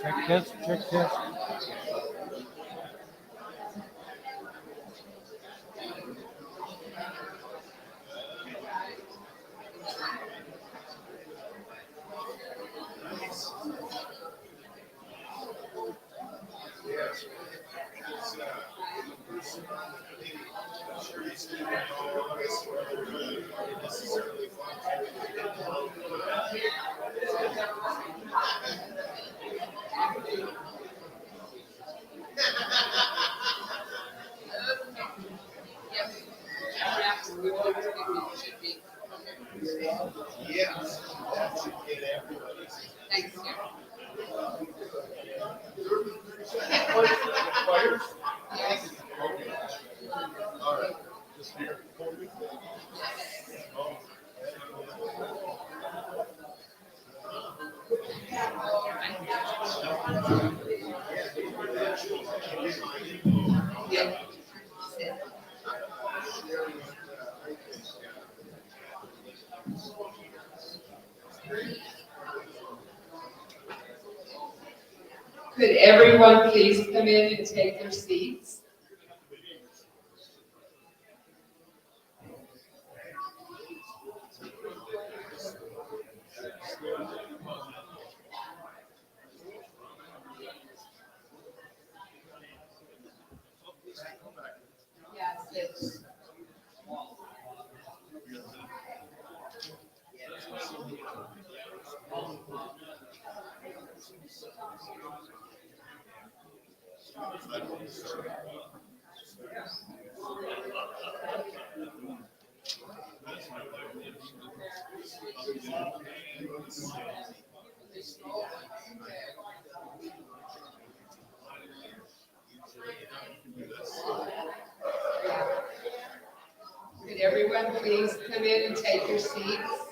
Check test, check test. Yes, that should get everybody. Thanks, Jim. All right. Just here. Yeah. Could everyone please come in and take their seats? Yes, it's. Could everyone please come in and take your seats?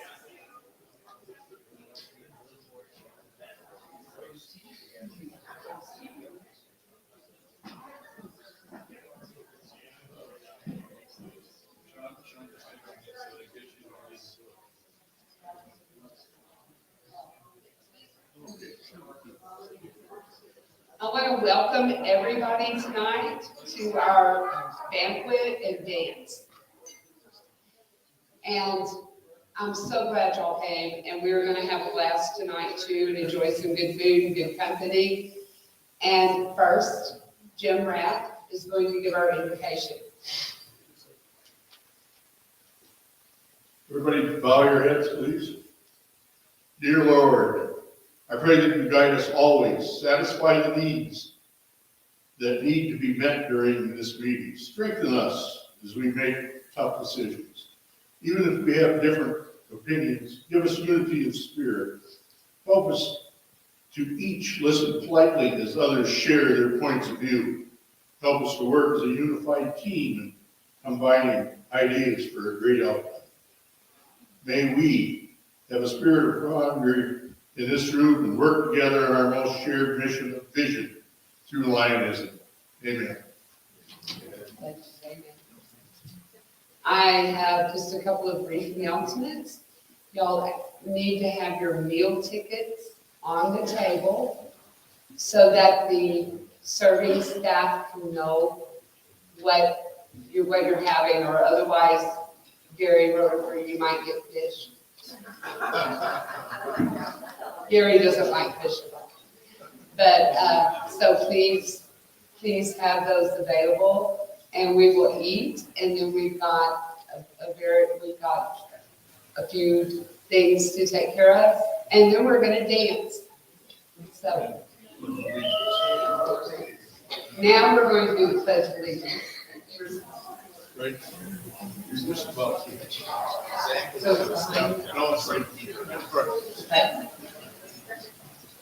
I want to welcome everybody tonight to our banquet and dance. And I'm so glad y'all came, and we're gonna have a blast tonight too, and enjoy some good food and good company. And first, Jim Rapp is going to give our invocation. Everybody bow your heads, please. Dear Lord, I pray that you guide us always, satisfy the needs that need to be met during this meeting. Strengthen us as we make tough decisions. Even if we have different opinions, give us unity of spirit. Help us to each listen politely as others share their points of view. Help us to work as a unified team, combining ideas for a great outcome. May we have a spirit of camaraderie in this room and work together on our most shared mission of vision through Lionism. Amen. I have just a couple of brief announcements. Y'all need to have your meal tickets on the table so that the serving staff can know what you're having, or otherwise, Gary Rutherford, you might get fish. Gary doesn't like fish. But, so please have those available, and we will eat, and then we've got a few things to take care of, and then we're gonna dance. So, now we're going to do the pledge of allegiance. Right? You're just about to. So, No, it's right.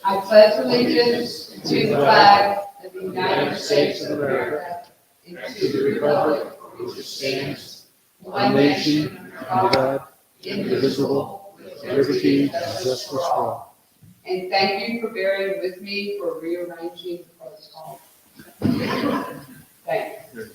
I pledge allegiance to the flag of the United States of America and to the republic which stands one nation, under God, indivisible, with liberty and justice for all. And thank you for bearing with me for rearranging the protocol. Thank you.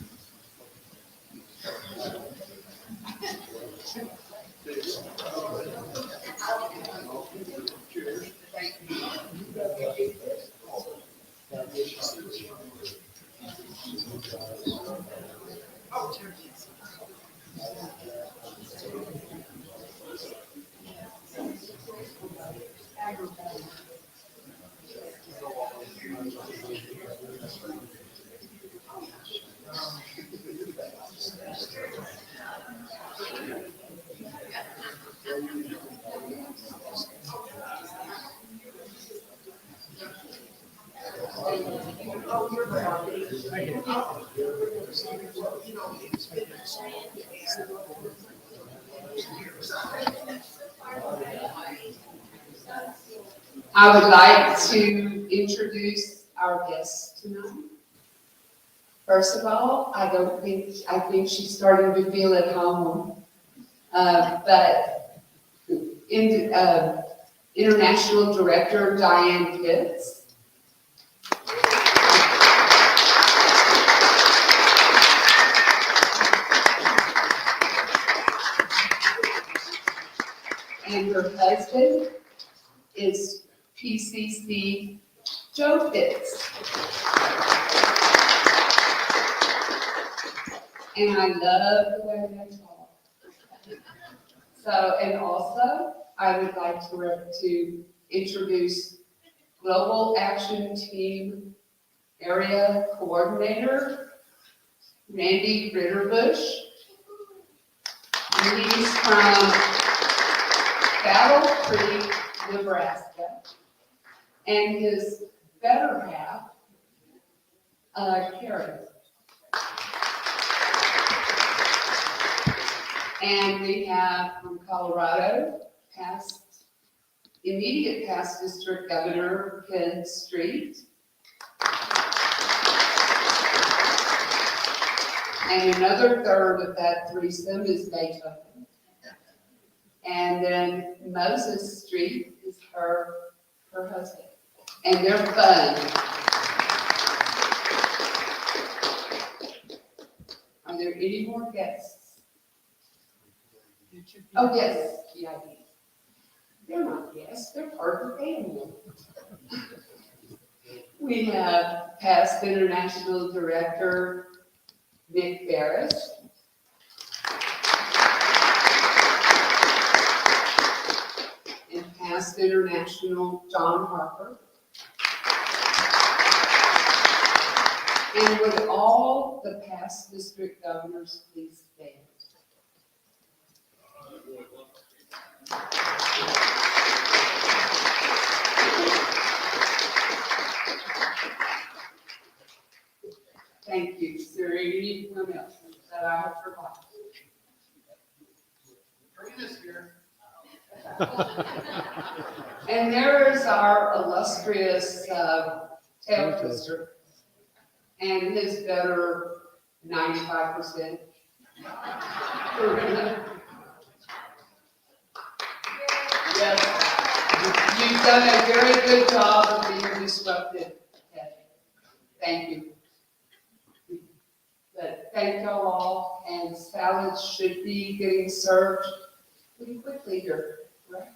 I would like to introduce our guest tonight. First of all, I think she's starting to feel at home. But International Director Dianne Pitts. And her husband is PCC Joe Pitts. And I love the way they talk. So, and also, I would like to introduce Global Action Team Area Coordinator, Randy Ritterbush. And he's from Battle Creek, Nebraska. And his better half, Karen. And we have from Colorado, immediate past District Governor Ken Street. And another third of that threesome is Beethoven. And then Moses Street is her husband. And they're fun. Are there any more guests? Oh, yes, yeah, they're not guests, they're part of the family. We have past International Director Nick Barris. And past International John Harper. And would all the past district governors please stand? Thank you. Is there anyone else that I have forgotten? Karina's here. And there is our illustrious tail twister. And his better 95%. Yes. You've done a very good job of being disruptive. Thank you. But thank y'all all, and salads should be getting served pretty quickly here, right?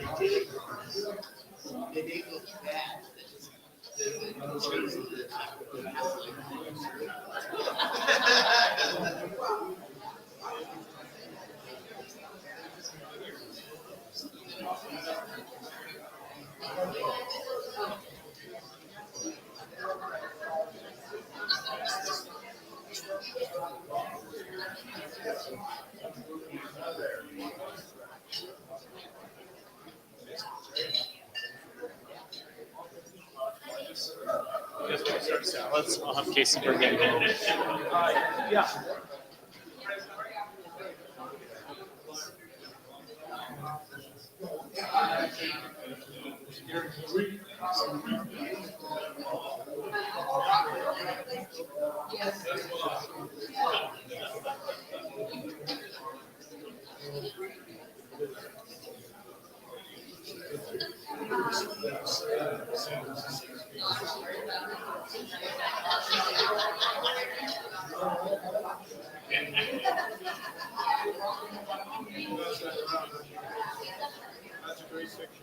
You guys want to start salads? I'll have Casey bring it in. Yeah. Yes. That's a great picture.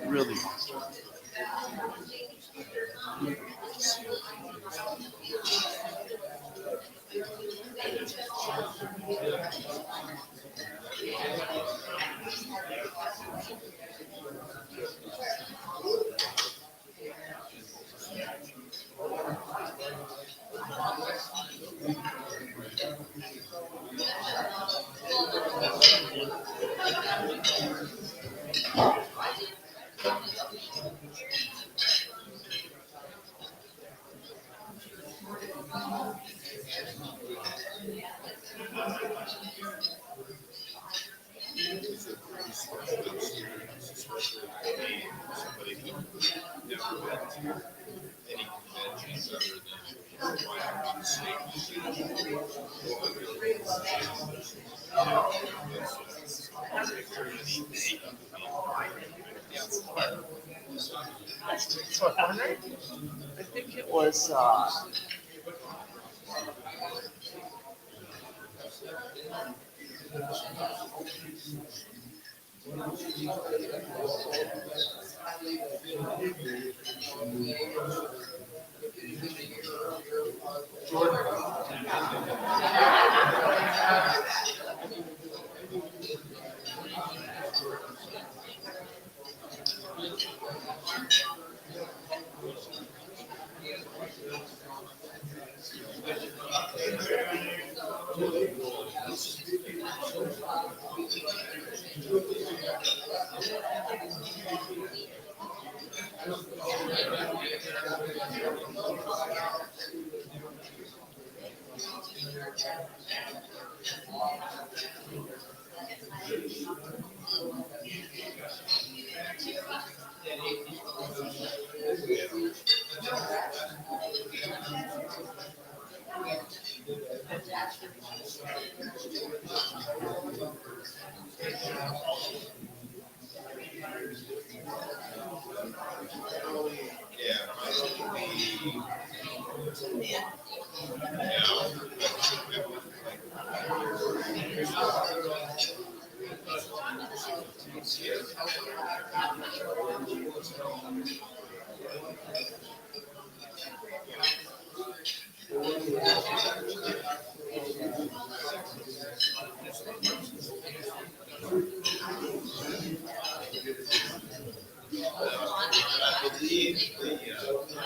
Really. I think it was, I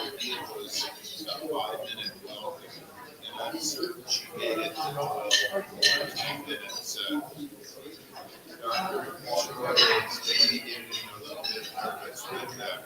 believe it was a 5-minute welcome, and I'm certain she made it to 12 minutes. Dr. Schwartz, maybe getting a little bit nervous with that.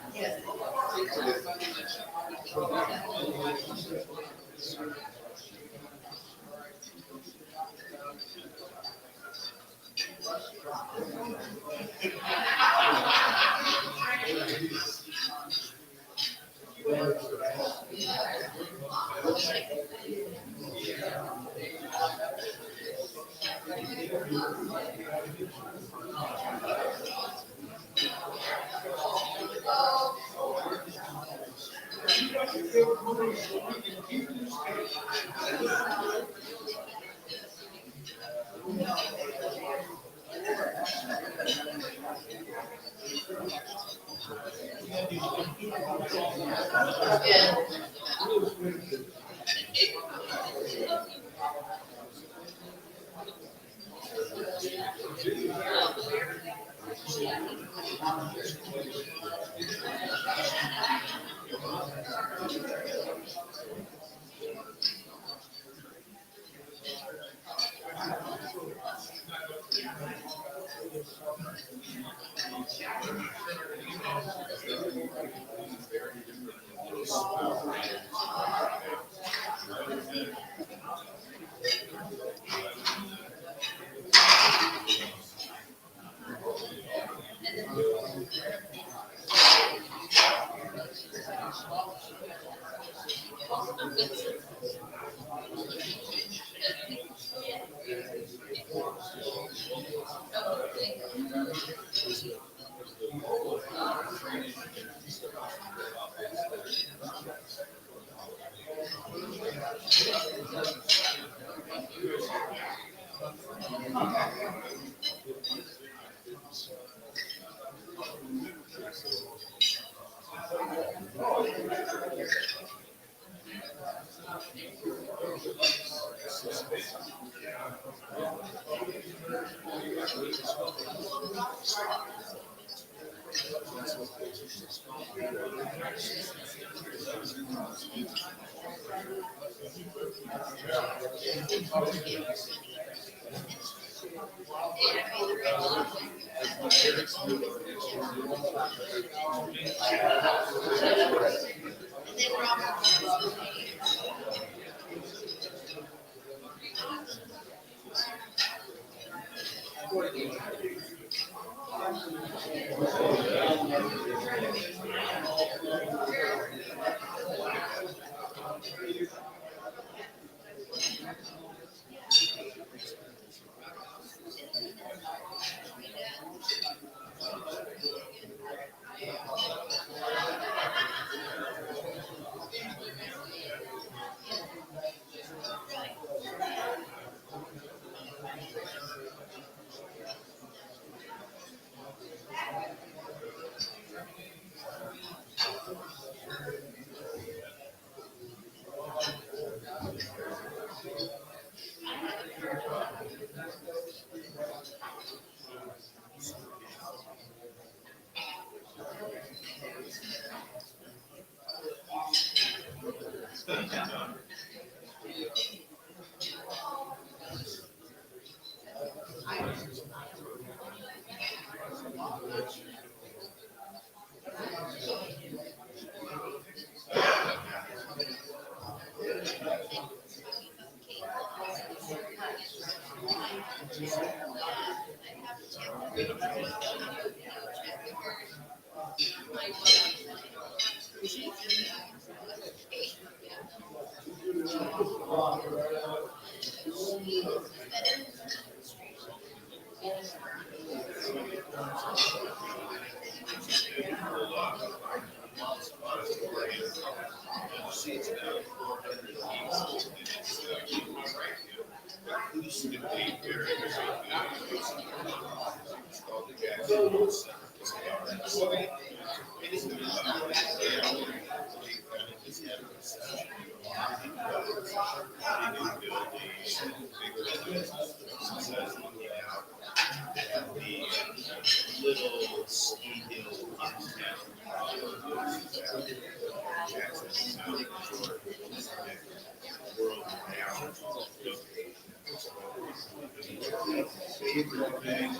Little ski hill in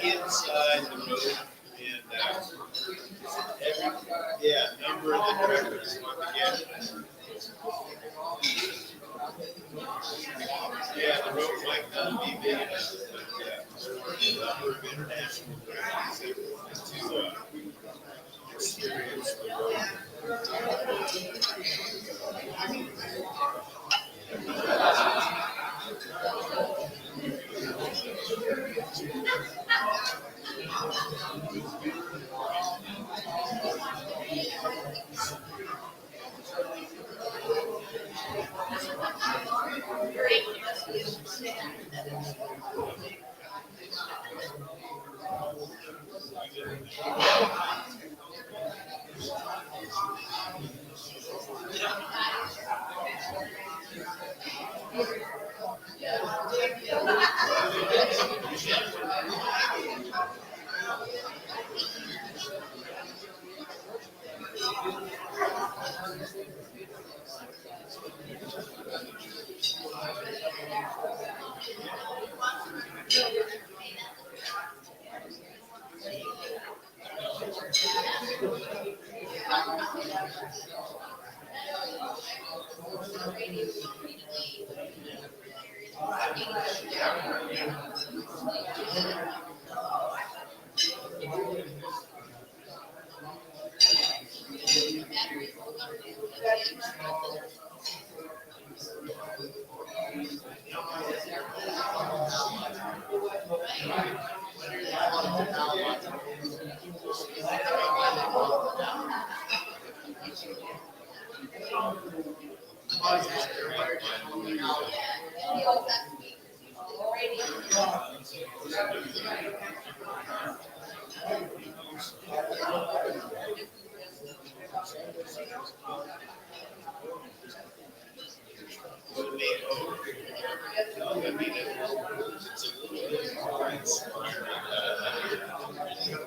inside the road and yeah, number of the directors. Yeah, the road might not be big enough, but yeah. number of international guys to experience the road.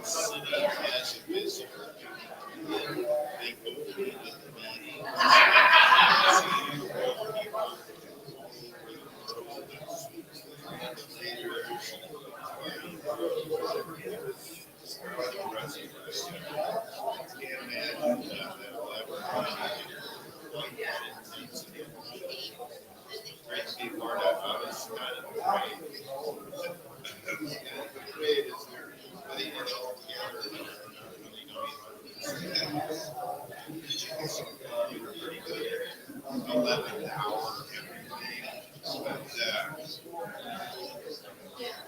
City as a visitor, they go to the meeting.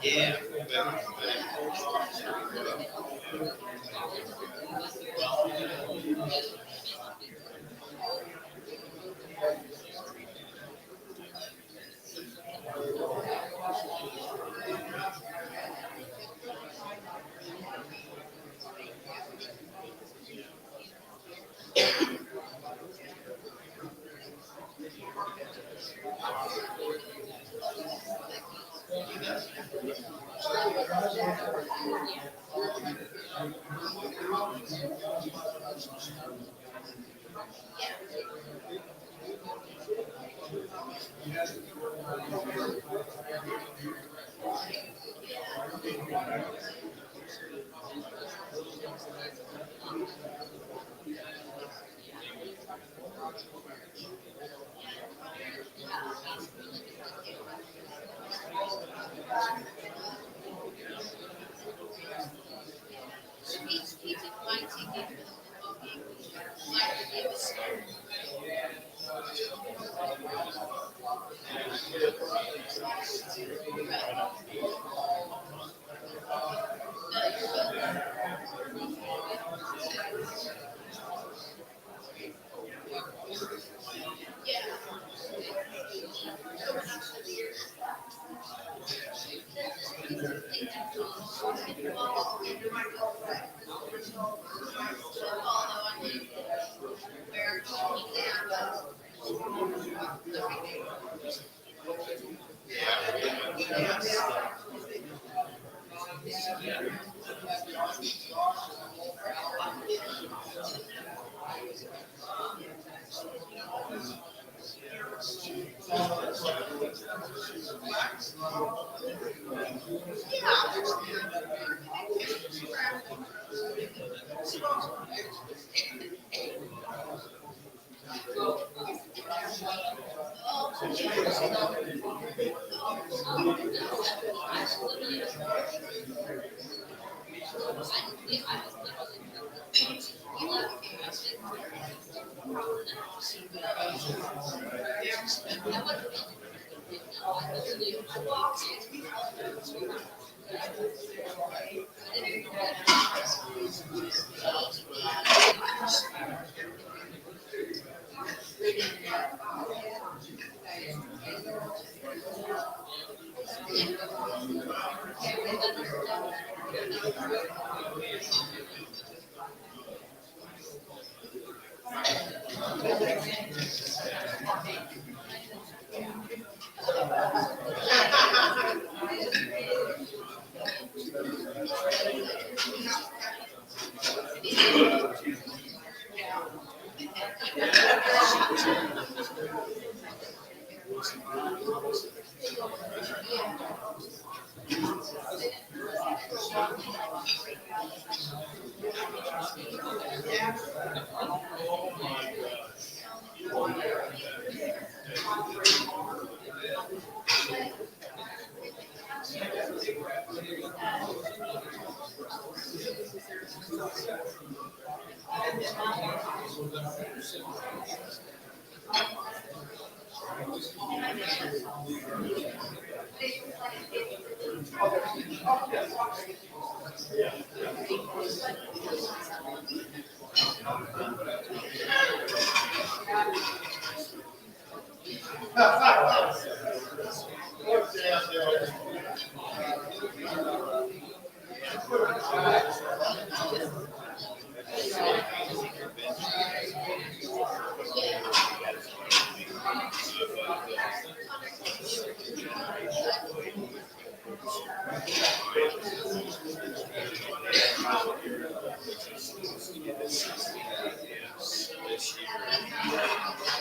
Yeah,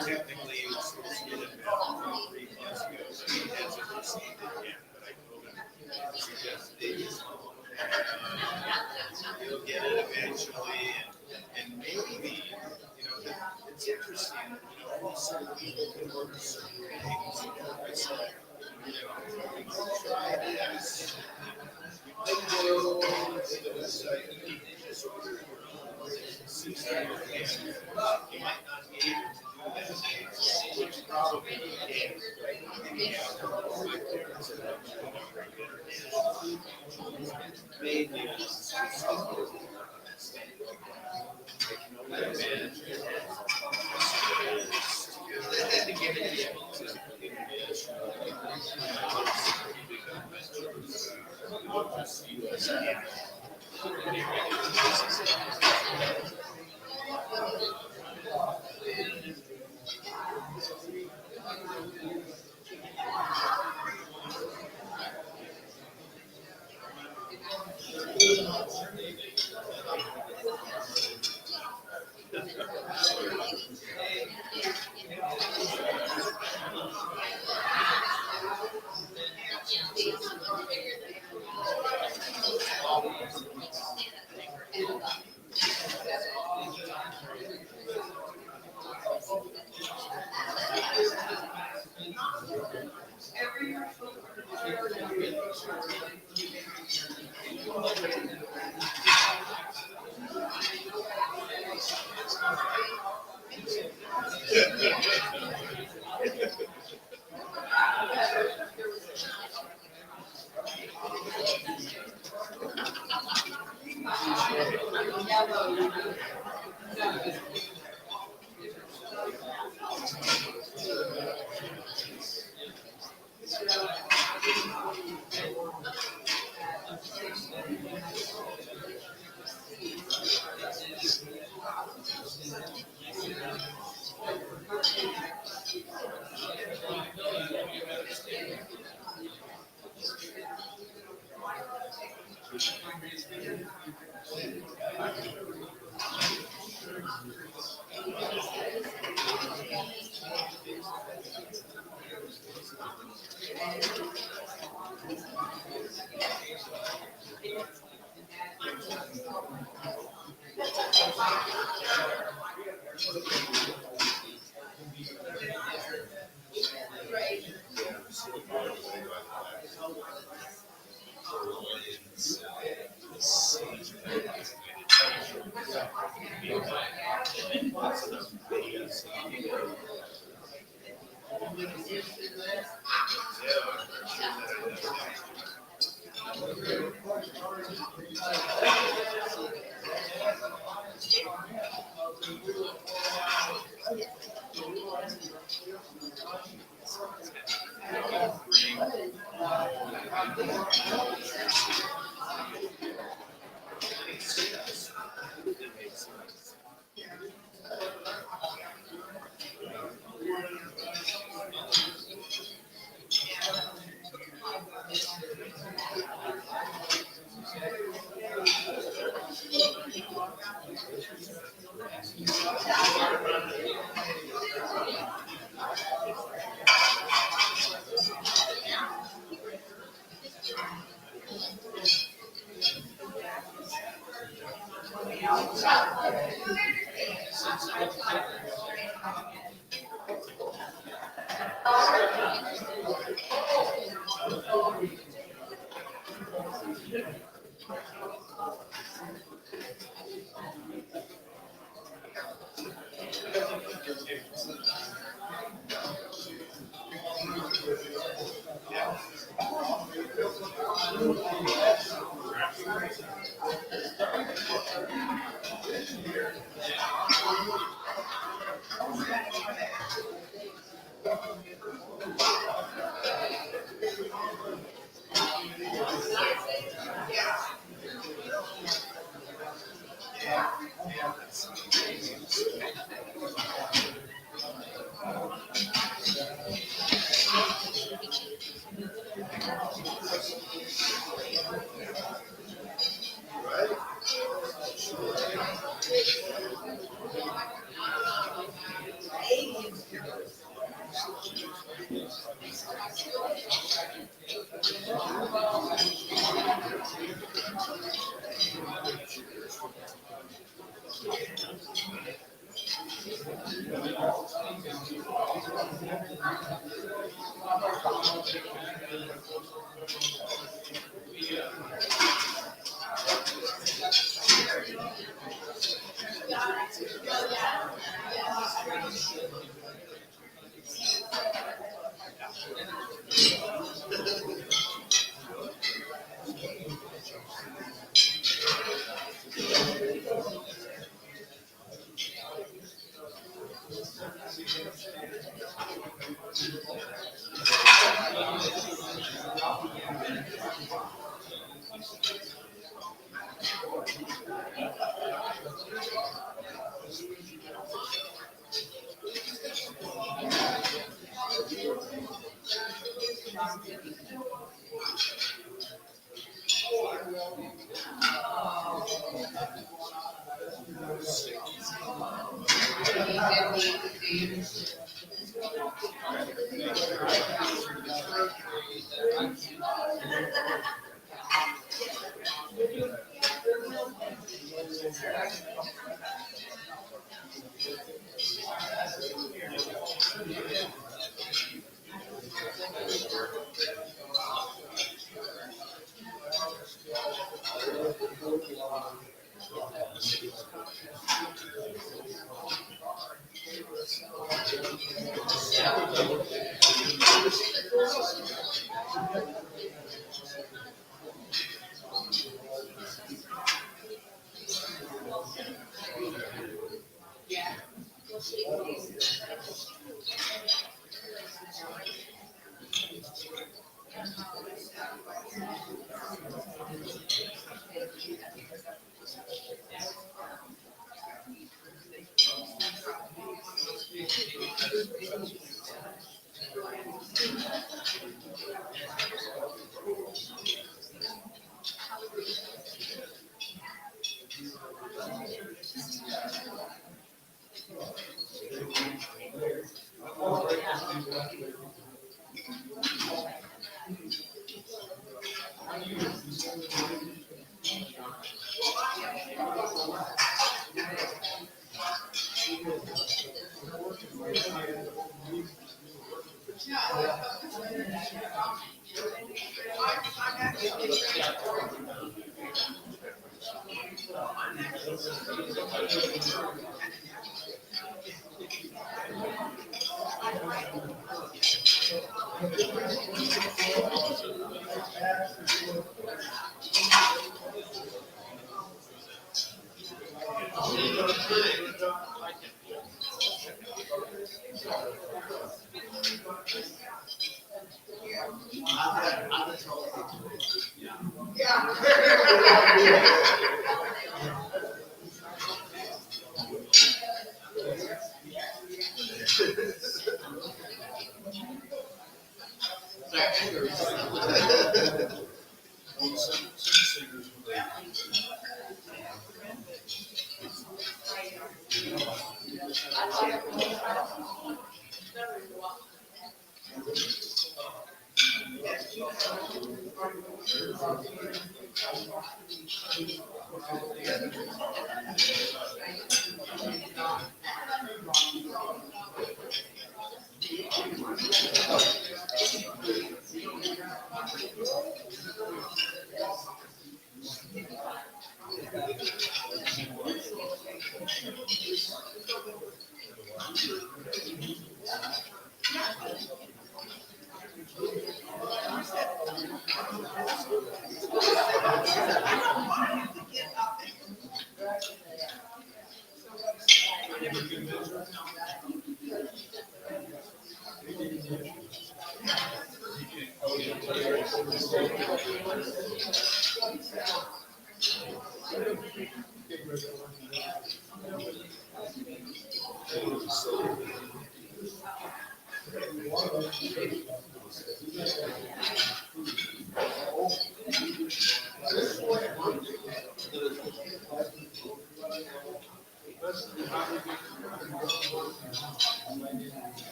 Technically, it was supposed to get it about 3 months ago, but he hasn't received it yet, but I told him, suggest dates. He'll get it eventually, and maybe, it's interesting, certain people can order certain things. I said, try this. You might go to the website, and you can just order your own. See how you're getting. You might not be able to do that, which probably you can, right? My parents are made me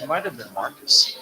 It might have been Marcus.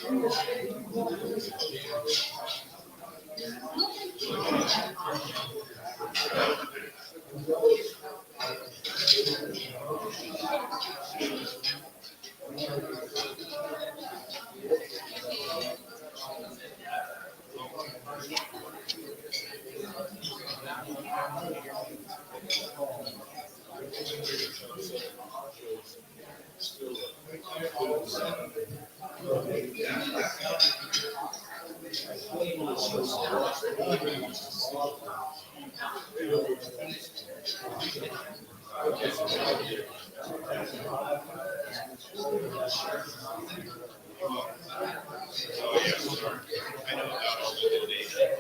I know about all the data.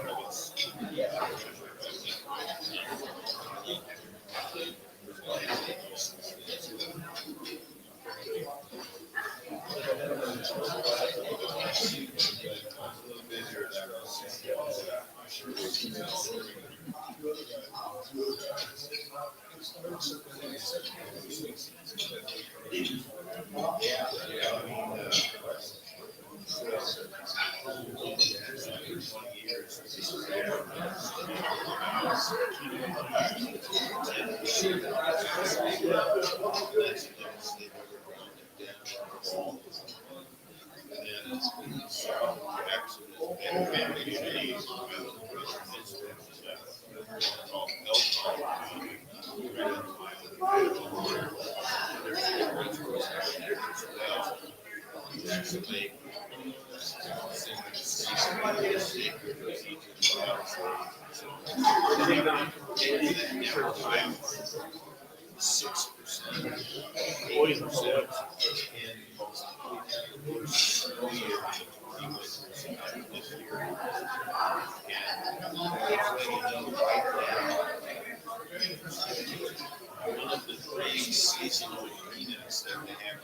One of the three seasonal arenas that they have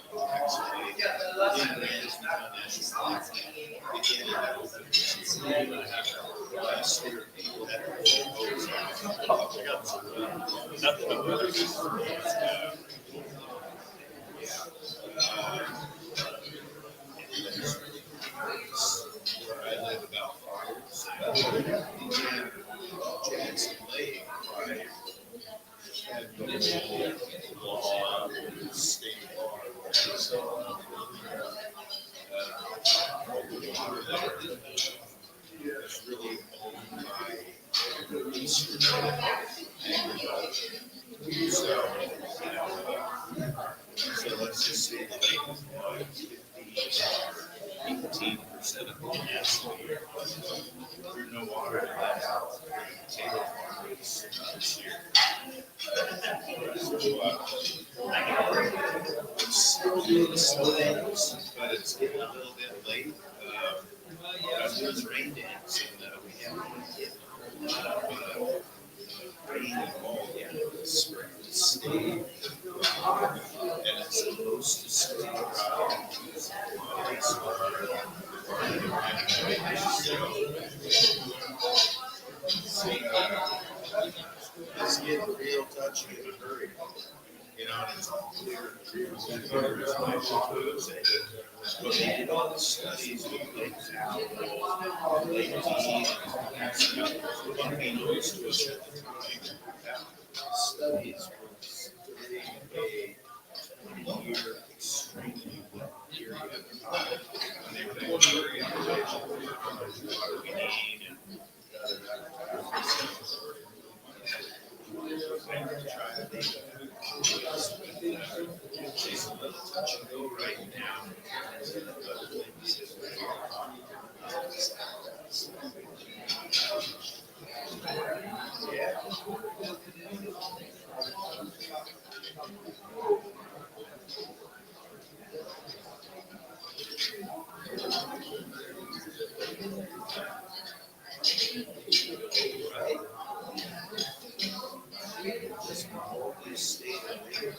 last year, people had where I live about fires. Jackson Lake, right? Had the whole law, state law, so, the water there is really owned by Eastern agriculture. So, so let's just say the lake was like 18% of the national year. There's no water in that table farmers this year. It's still doing the slides, but it's getting a little bit late. I'm doing rain dance and we haven't hit a lot of rain at all yet this spring. It's stayed, and it's supposed to stay dry. It's getting real touchy in a hurry. You know, and it's all clear. But they did all the studies with Lake Powell, Lake Dianne, volcanoes to us at the time. Studies were a 20-year extremely wet period. And they were able to hurry up what we need and try to make it's a little touch and go right now. Yeah. Right. Just always stay there.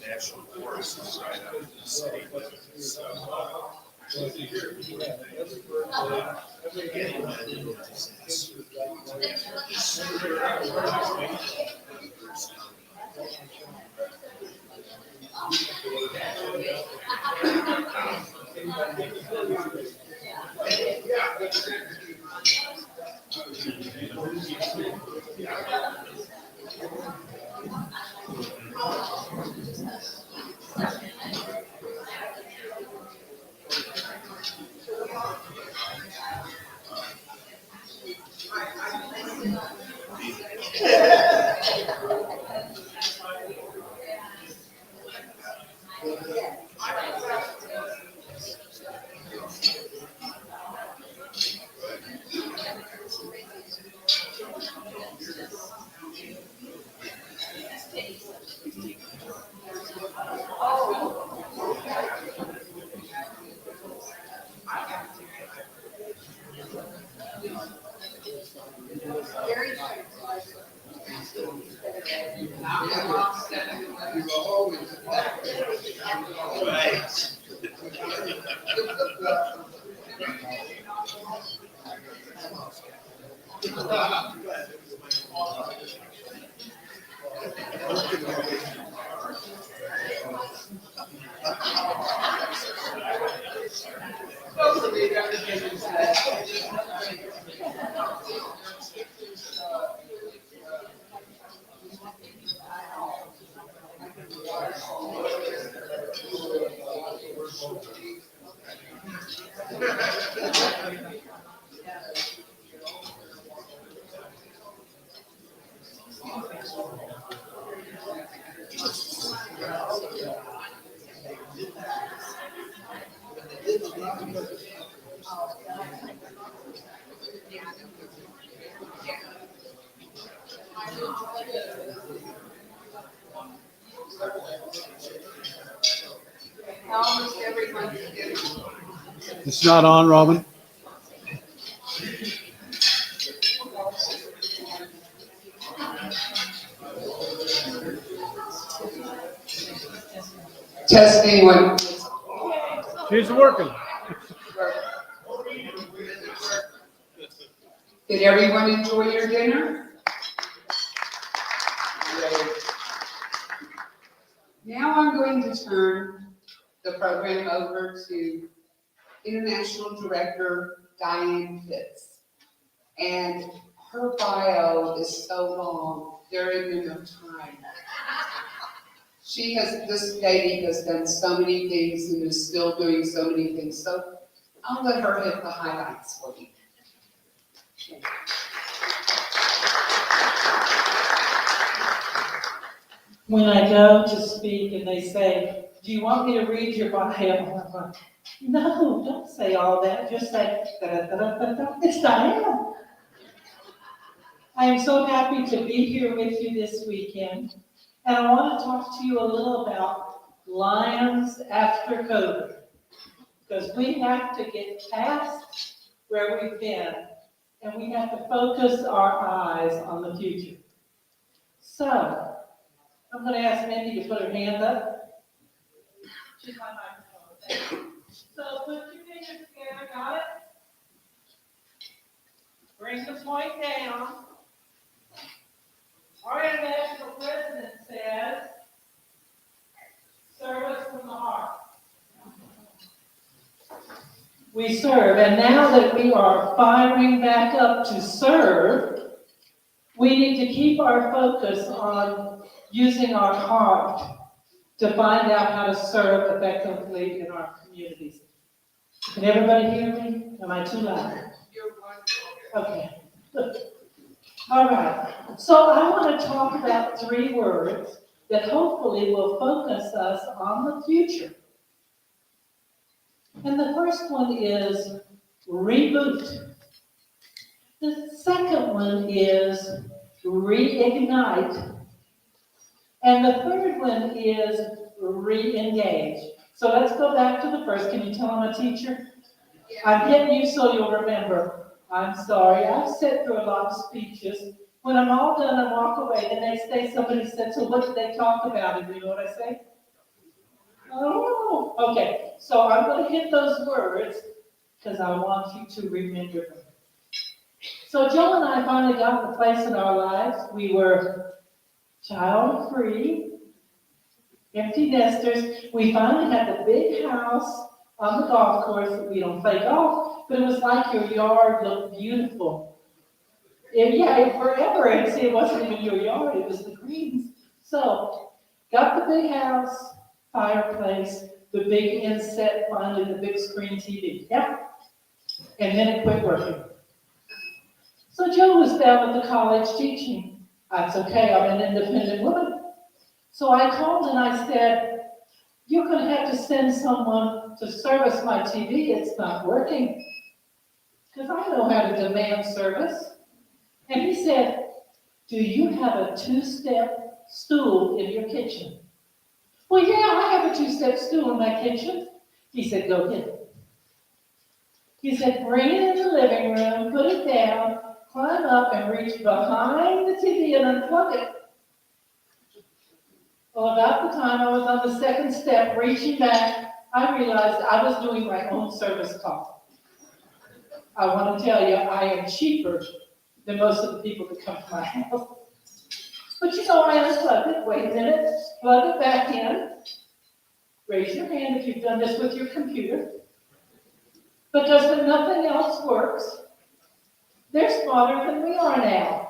National forests right out in the city. It's not on, Robin. Testing one. She's working. Did everyone enjoy your dinner? Great. Now I'm going to turn the program over to International Director Dianne Fitz. And her bio is so long, there isn't enough time. This lady has done so many things and is still doing so many things, so I'll let her hit the highlights for you. When I go to speak and they say, do you want me to read your bio? I'm like, no, don't say all that. Just say, da-da-da-da-da-da. It's Dianne. I am so happy to be here with you this weekend. And I want to talk to you a little about Lions after COVID. Because we have to get past where we've been and we have to focus our eyes on the future. So, I'm going to ask Mindy to put her hand up. She's my microphone. Thank you. So put your fingers together, got it? Bring the point down. Our international president says, service from the heart. We serve, and now that we are firing back up to serve, we need to keep our focus on using our heart to find out how to serve effectively in our communities. Can everybody hear me? Am I too loud? Okay. All right. So I want to talk about 3 words that hopefully will focus us on the future. And the first one is reboot. The second one is reignite. And the third one is re-engage. So let's go back to the first. Can you tell I'm a teacher? Yeah. I'm getting you so you'll remember. I'm sorry. I've sat through a lot of speeches. When I'm all done, I walk away. The next day somebody said, so what did they talk about? And you know what I say? Oh, okay. So I'm going to hit those words because I want you to remember them. So Joe and I finally got to the place in our lives. We were child-free, empty nesters. We finally had the big house on the golf course. We don't play golf, but it was like your yard looked beautiful. Forever. And see, it wasn't even your yard, it was the greens. So, got the big house, fireplace, the big inset, finally the big screen TV. Yeah. And then it quit working. So Joe was down at the college teaching. That's okay, I'm an independent woman. So I called and I said, you're going to have to send someone to service my TV. It's not working. Because I know how to demand service. And he said, do you have a 2-step stool in your kitchen? Well, yeah, I have a 2-step stool in my kitchen. He said, go get it. He said, bring it in the living room, put it down, climb up and reach behind the TV and unplug it. Well, about the time I was on the 2nd step, reaching back, I realized I was doing my own service call. I want to tell you, I am cheaper than most of the people that come to my house. But you know, I unplugged it, wait a minute, plug it back in. Raise your hand if you've done this with your computer. Because when nothing else works, they're smarter than we are now.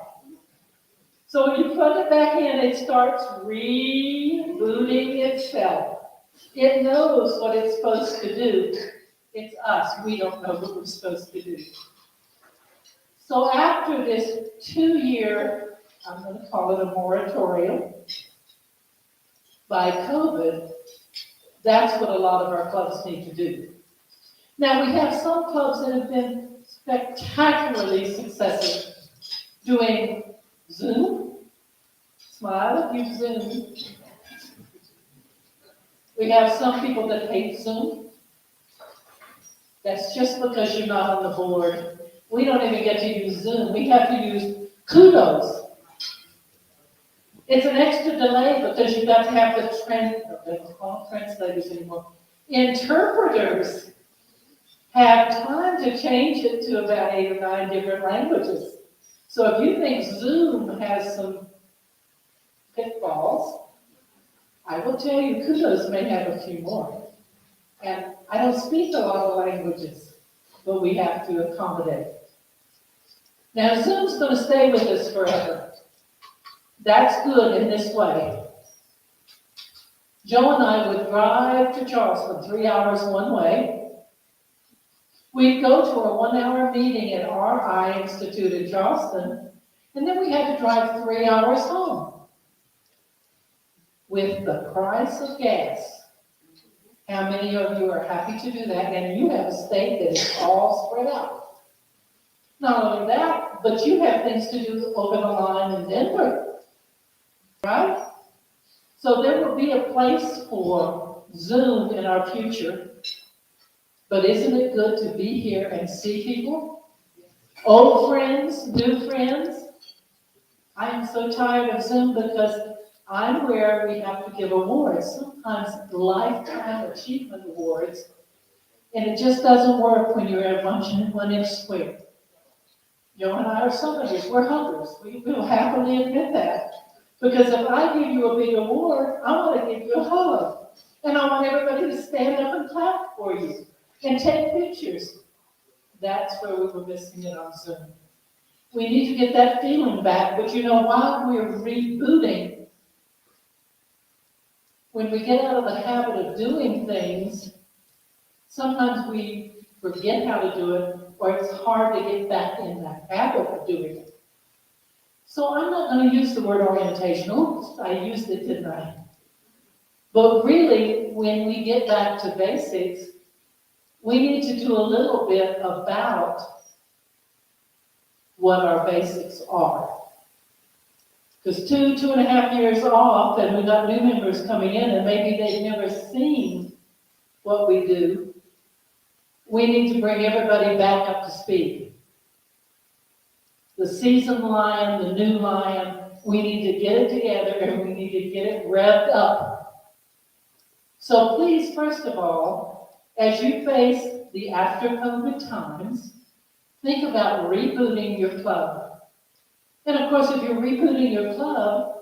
So when you plug it back in, it starts rebooting itself. It knows what it's supposed to do. It's us. We don't know what we're supposed to do. So after this 2-year, I'm going to call it a moratorium, by COVID, that's what a lot of our clubs need to do. Now, we have some clubs that have been spectacularly successful doing Zoom. Smile if you Zoom. We have some people that hate Zoom. That's just because you're not on the board. We don't even get to use Zoom. We have to use Kudos. It's an extra delay because you've got to have the they don't call them translators anymore. Interpreters have time to change it to about 8 or 9 different languages. So if you think Zoom has some pitfalls, I will tell you, Kudos may have a few more. And I don't speak a lot of languages, but we have to accommodate. Now, Zoom's going to stay with us forever. That's good in this way. Joe and I would drive to Charleston 3 hours one way. We'd go to a 1-hour meeting at RI Institute in Charleston, and then we had to drive 3 hours home. With the price of gas, how many of you are happy to do that? And you have a state that is all spread out. Not only that, but you have things to do over the line in Denver, right? So there will be a place for Zoom in our future, but isn't it good to be here and see people? Old friends, new friends. I am so tired of Zoom because I'm where we have to give awards, sometimes lifetime achievement awards, and it just doesn't work when you're at a bunch in 1 inch square. Joe and I are somebodies, we're huggers. We will happily admit that. Because if I give you a big award, I want to give you a hug. And I want everybody to stand up and clap for you and take pictures. That's where we were missing it on Zoom. We need to get that feeling back, but you know, while we're rebooting, when we get out of the habit of doing things, sometimes we forget how to do it, or it's hard to get back in that habit of doing it. So I'm not going to use the word orientational. I used it, didn't I? But really, when we get back to basics, we need to do a little bit about what our basics are. Because 2.5 years off, and we've got new members coming in, and maybe they've never seen what we do, we need to bring everybody back up to speed. The seasoned lion, the new lion, we need to get it together and we need to get it revved up. So please, first of all, as you face the after-COVID times, think about rebooting your club. And of course, if you're rebooting your club,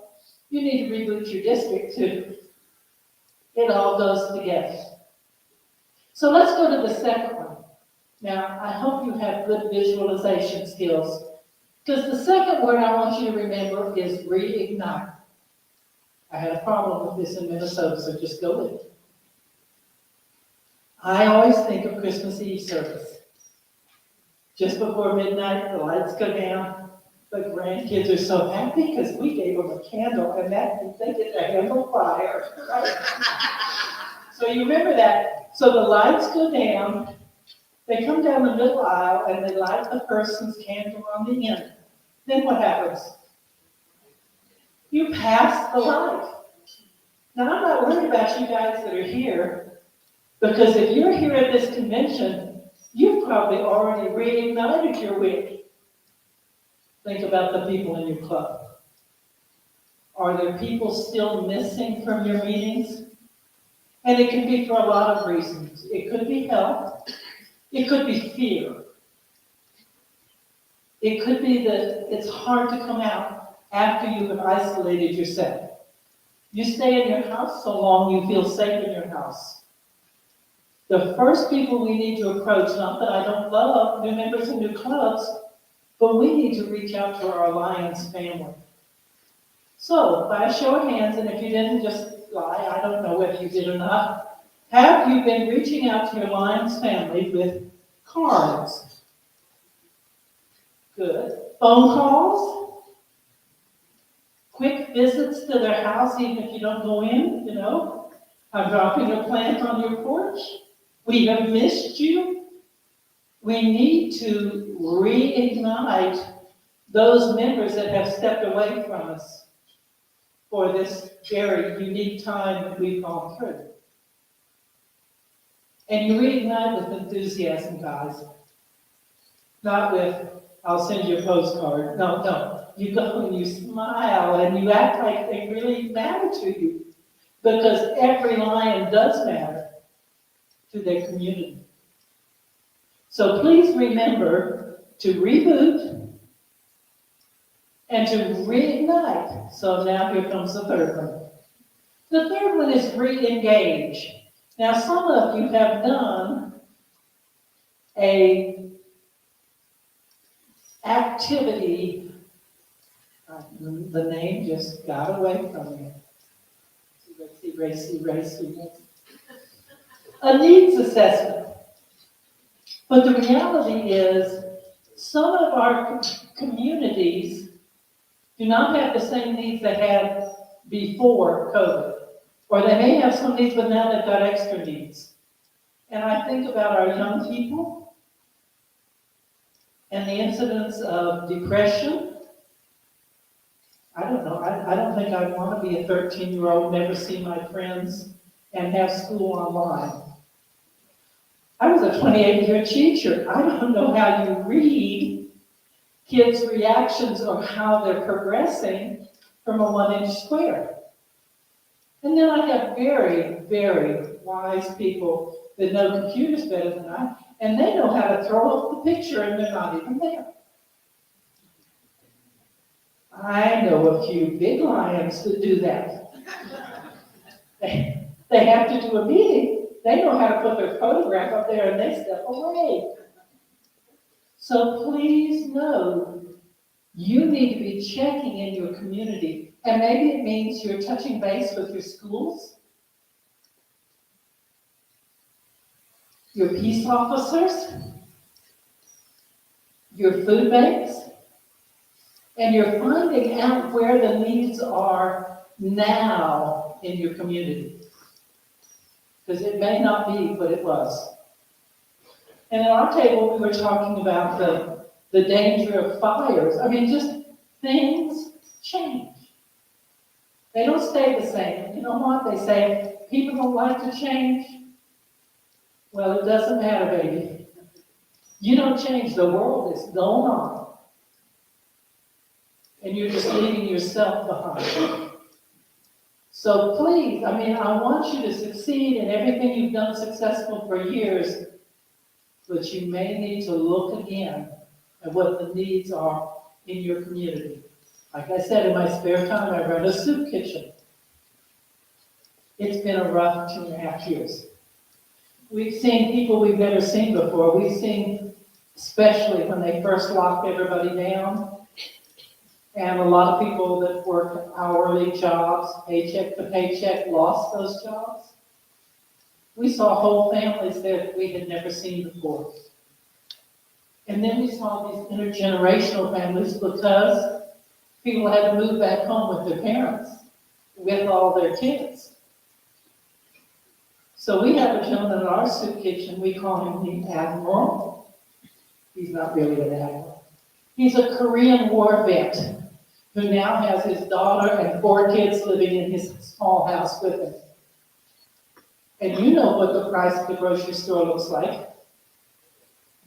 you need to reboot your district too. It all goes together. So let's go to the second one. Now, I hope you have good visualization skills, because the second word I want you to remember is reignite. I had a problem with this in Minnesota, so just go with it. I always think of Christmas Eve service. Just before midnight, the lights go down. The grandkids are so happy because we gave them a candle, and that they get to handle fire. Right? So you remember that. So the lights go down. They come down the middle aisle, and they light the person's candle on the end. Then what happens? You pass the light. Now, I'm not worried about you guys that are here, because if you're here at this convention, you've probably already reignited your wick. Think about the people in your club. Are there people still missing from your meetings? And it can be for a lot of reasons. It could be health. It could be fear. It could be that it's hard to come out after you have isolated yourself. You stay in your house so long you feel safe in your house. The first people we need to approach, not that I don't love new members and new clubs, but we need to reach out to our Alliance family. So, by a show of hands, and if you didn't just lie, I don't know whether you did or not, have you been reaching out to your Alliance family with cards? Good. Phone calls? Quick visits to their house, even if you don't go in, you know? I'm dropping a plant on your porch. We have missed you. We need to reignite those members that have stepped away from us for this very unique time that we've gone through. And you reignite with enthusiasm, guys. Not with, I'll send you a postcard. No. You go and you smile and you act like they really matter to you. Because every lion does matter. to their community. So please remember to reboot and to reignite. So now here comes the third one. The third one is re-engage. Now some of you have done a activity, the name just got away from me. Erase. A needs assessment. But the reality is, some of our communities do not have the same needs they had before COVID. Or they may have some needs, but now they've got extra needs. And I think about our young people and the incidence of depression. I don't know, I don't think I want to be a 13-year-old, never see my friends, and have school online. I was a 28-year teacher. I don't know how you read kids' reactions or how they're progressing from a 1-inch square. And then I have very, very wise people that know computers better than I, and they know how to throw up the picture and they're not even there. I know a few big lions that do that. They have to do a meeting. They know how to put their photograph up there and they step away. So please know you need to be checking in your community. And maybe it means you're touching base with your schools, your peace officers, your food banks, and you're finding out where the needs are now in your community. Because it may not be what it was. And at our table, we were talking about the danger of fires. I mean, just things change. They don't stay the same. You know what? They say people don't like to change. Well, it doesn't matter, baby. You don't change. The world is going on. And you're just leaving yourself behind. So please, I mean, I want you to succeed in everything you've done successful for years, but you may need to look again at what the needs are in your community. Like I said, in my spare time, I run a soup kitchen. It's been a rough 2.5 years. We've seen people we've never seen before. We've seen, especially when they first locked everybody down, and a lot of people that work hourly jobs, paycheck to paycheck, lost those jobs. We saw whole families that we had never seen before. And then we saw these intergenerational families because people had to move back home with their parents, with all their kids. So we have a gentleman in our soup kitchen, we call him the Admiral. He's not really an admiral. He's a Korean War vet who now has his daughter and 4 kids living in his small house with him. And you know what the price of the grocery store looks like.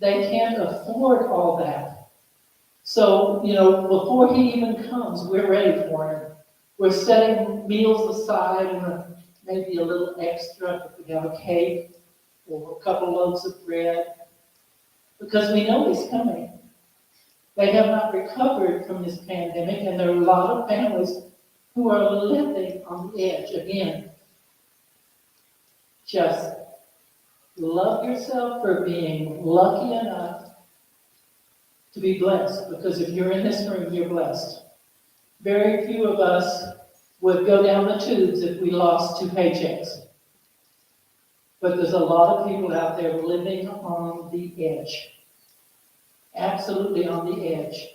They can't afford all that. So, you know, before he even comes, we're ready for him. We're setting meals aside and maybe a little extra if we have a cake or a couple loaves of bread, because we know he's coming. They have not recovered from this pandemic, and there are a lot of families who are living on the edge again. Just love yourself for being lucky enough to be blessed, because if you're in this room, you're blessed. Very few of us would go down the tubes if we lost 2 paychecks. But there's a lot of people out there living on the edge. Absolutely on the edge.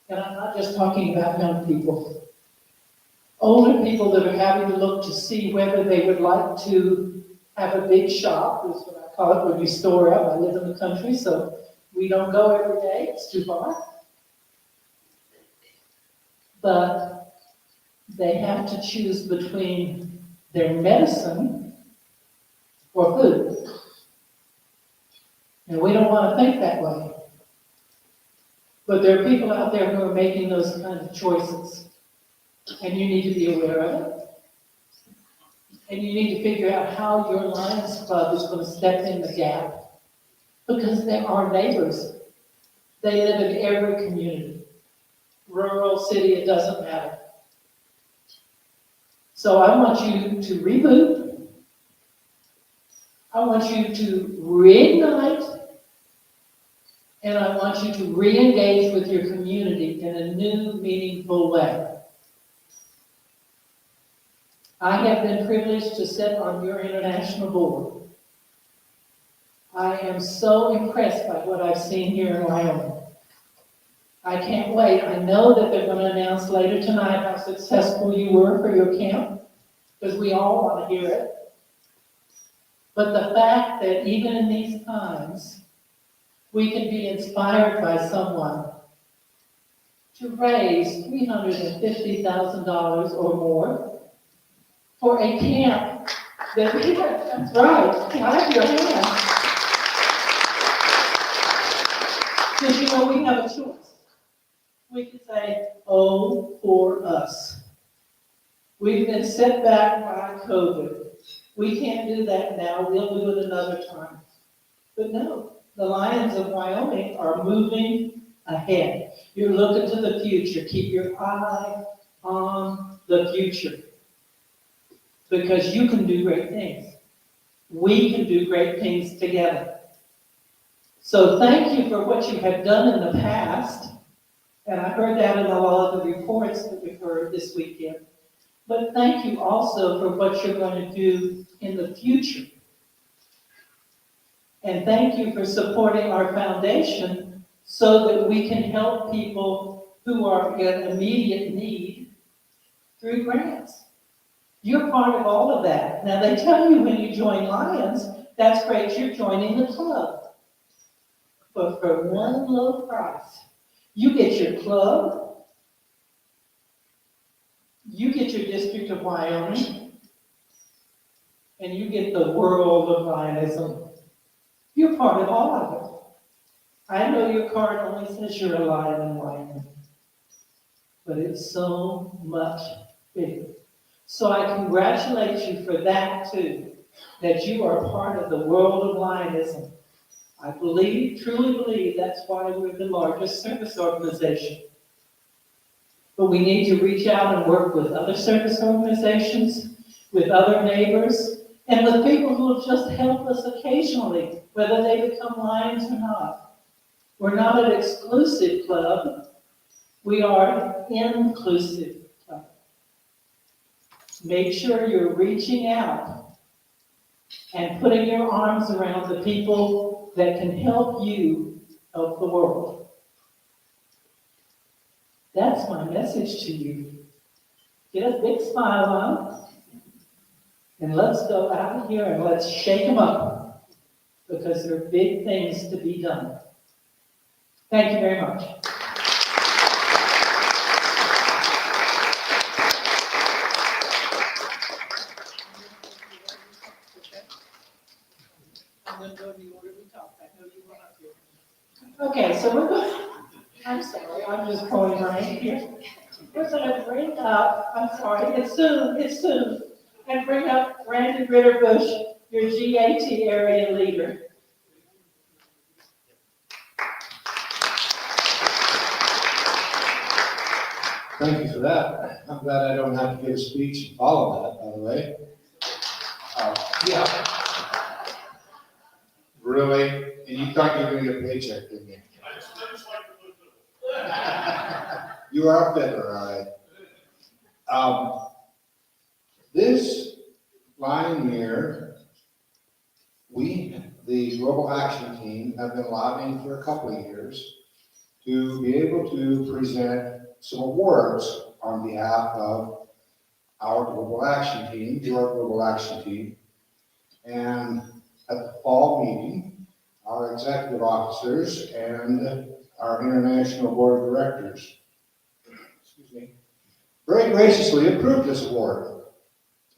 And I'm not just talking about young people. Older people that are having to look to see whether they would like to have a big shop, is what I call it, when you store up. I live in the country, so we don't go every day, it's too far. But they have to choose between their medicine or food. And we don't want to think that way. But there are people out there who are making those kinds of choices. And you need to be aware of it. And you need to figure out how your Lions Club is going to step in the gap. Because there are neighbors. They live in every community. Rural, city, it doesn't matter. So I want you to reboot. I want you to reignite. And I want you to re-engage with your community in a new, meaningful way. I have been privileged to sit on your international board. I am so impressed by what I've seen here in Wyoming. I can't wait. I know that they're going to announce later tonight how successful you were for your camp, because we all want to hear it. But the fact that even in these times, we can be inspired by someone to raise $350,000 or more for a camp that we have. That's right. Clap your hands. Because you know we have a choice. We can say, oh, for us. We've been set back by COVID. We can't do that now. We'll do it another time. But no, the Lions of Wyoming are moving ahead. You're looking to the future. Keep your eye on the future. Because you can do great things. We can do great things together. So thank you for what you have done in the past. And I heard that in a lot of the reports that we heard this weekend. But thank you also for what you're going to do in the future. And thank you for supporting our foundation so that we can help people who are in immediate need through grants. You're part of all of that. Now, they tell you when you join Lions, that's great, you're joining the club. But for one low price, you get your club, you get your District of Wyoming, and you get the world of Lionism. You're part of all of it. I know your card only says you're a Lion in Wyoming, but it's so much bigger. So I congratulate you for that too, that you are part of the world of Lionism. I believe, truly believe, that's why we're the largest service organization. But we need to reach out and work with other service organizations, with other neighbors, and with people who will just help us occasionally, whether they become Lions or not. We're not an exclusive club. We are an inclusive club. Make sure you're reaching out and putting your arms around the people that can help you help the world. That's my message to you. Get a big smile on, and let's go out of here and let's shake them up, because there are big things to be done. Thank you very much. I'm going to go in the order we talked. I know you want up here. Okay, so we're going. I'm sorry, I'm just going right here. We're going to bring up, I'm sorry, it's soon, and bring up Randy Ritterbush, your GAT area leader. Thank you for that. I'm glad I don't have to give a speech and follow that, by the way. Yeah. Really? And you thought you were going to get a paycheck, didn't you? You are a fiddler, all right. This line here, we, the Global Action Team, have been lobbying for a couple of years to be able to present some awards on behalf of our Global Action Team, your Global Action Team. And at the fall meeting, our executive officers and our international board of directors, very graciously approved this award.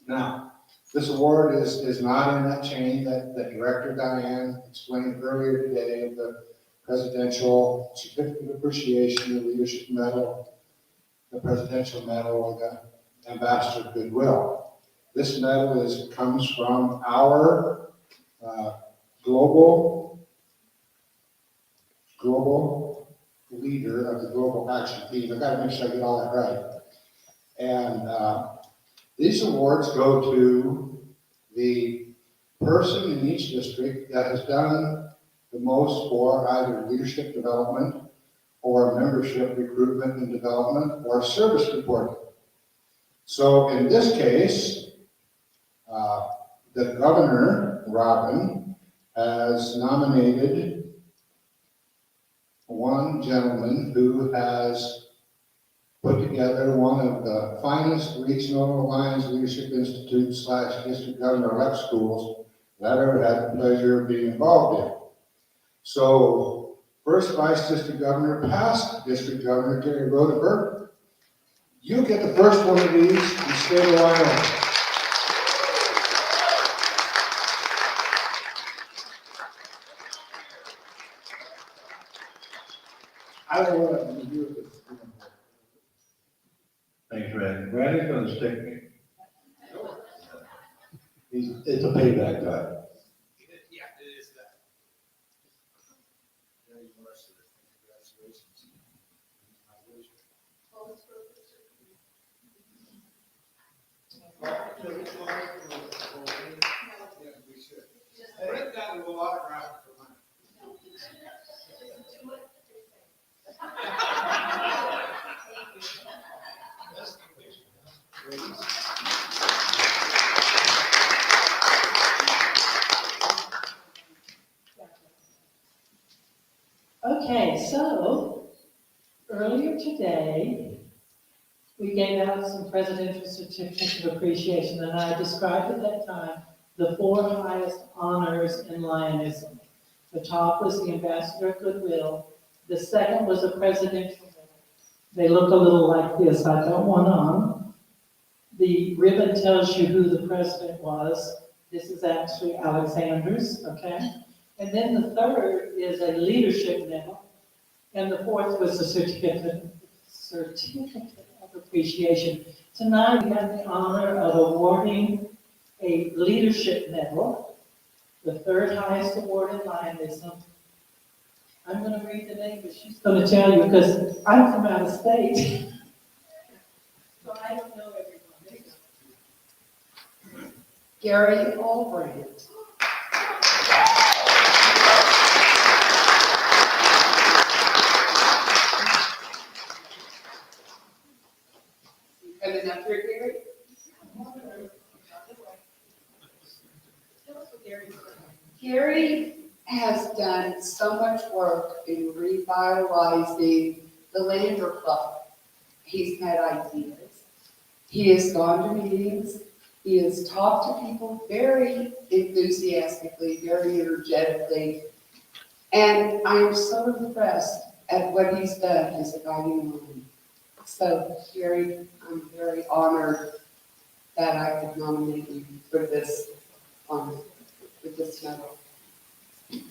Now, this award is not in that chain that Director Dianne explained earlier today of the Presidential Certificate of Appreciation, the Leadership Medal, the Presidential Medal, or the Ambassador of Goodwill. This medal comes from our global leader of the Global Action Team. I've got to make sure I get all that right. And these awards go to the person in each district that has done the most for either leadership development or membership recruitment and development or service reporting. So in this case, the governor, Robin, has nominated one gentleman who has put together one of the finest regional alliance leadership institute / district governor-elect schools that I ever had the pleasure of being involved in. So, first Vice District Governor, past District Governor Terry Rodenberg, you get the first one of these in the state of Wyoming. I don't know what to do with this. Thanks, Randy. Randy's gonna stick me. It's a payback time. Yeah, it is that. Very impressive. Congratulations. Brett got a little autograph for mine. Okay, so earlier today, we gave out some presidential certificates of appreciation, and I described at that time the 4 highest honors in Lionism. The top was the Ambassador of Goodwill. The second was a presidential medal. They look a little like this. I got one on. The ribbon tells you who the president was. This is actually Alexander's, okay? And then the third is a leadership medal. And the fourth was a certificate of appreciation. Tonight, we have the honor of awarding a leadership medal, the 3rd highest award in Lionism. I'm going to read the name, but she's going to tell you because I'm from out of state. So I don't know everyone. Gary Albrecht. Coming up here, Gary? Gary has done so much work in revitalizing the Lander Club. He's had ideas. He has gone to meetings. He has talked to people very enthusiastically, very energetically. And I am so impressed at what he's done as a guiding woman. So, Gary, I'm very honored that I could nominate you for this honor, for this medal. It's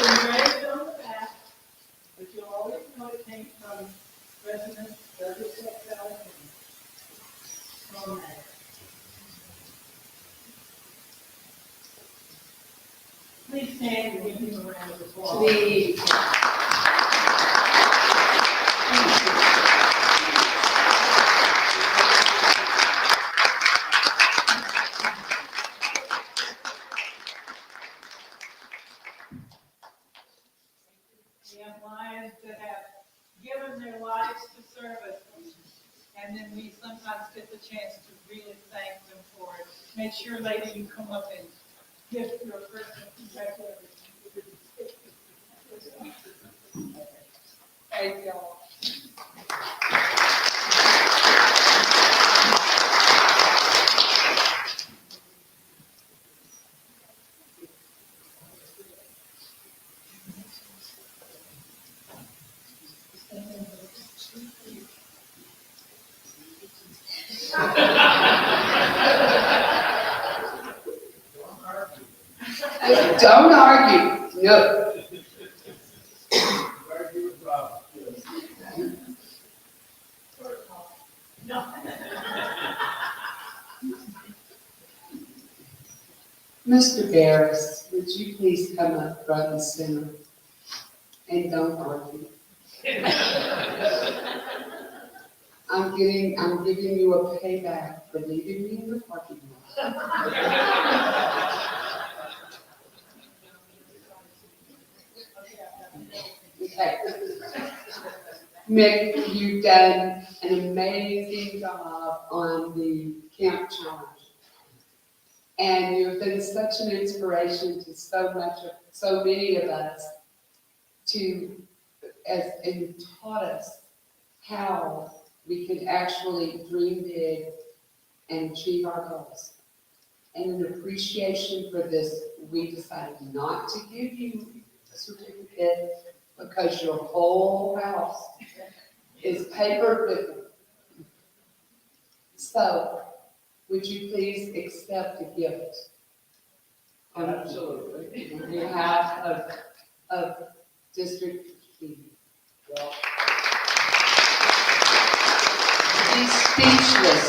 engraved on the back, but you'll always know it came from President Douglas F. On that. Please stand and give him a round of applause. Please. We have lions that have given their lives to service, and then we sometimes get the chance to really thank them for it. Make sure, lady, you come up and give your personal congratulations. Thank y'all. Don't argue, no. Mr. Barris, would you please come up front and center? And don't argue. I'm giving you a payback for leaving me in the parking lot. Okay. Mick, you've done an amazing job on the camp challenge. And you've been such an inspiration to so many of us and taught us how we could actually dream big and achieve our goals. And an appreciation for this, we decided not to give you a certificate because your whole house is papered with them. So, would you please accept a gift? Absolutely. On behalf of District 15. He's speechless.